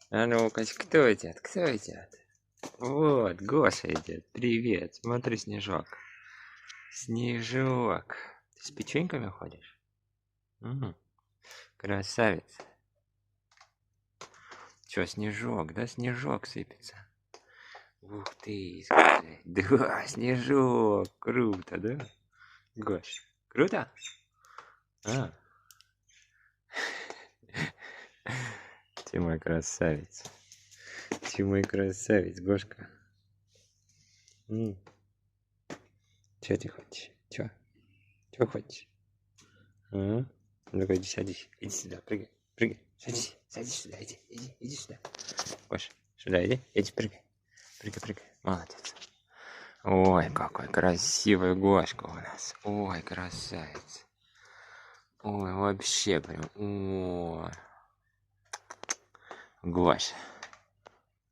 А ну-ка, кто идет? Кто идет? Вот, Гоша идет. Привет. Смотри, Снежок. Снежок. Ты с печеньками ходишь? Красавец. Чё, Снежок, да? Снежок сыпется. Ух ты, скажи. Да, Снежок. Круто, да? Гош, круто? А. Ты мой красавец. Ты мой красавец, Гошка. Чё ты хочешь? Чё? Чё хочешь? А? Ну-ка, иди, садись. Иди сюда, прыгай. Прыгай. Садись. Садись сюда, иди сюда. Гош, сюда иди. Иди, прыгай. Прыгай, прыгай. Молодец. Ой, какой красивый Гошка у нас. Ой, красавец. Ой, вообще прям. Ой. Гоша.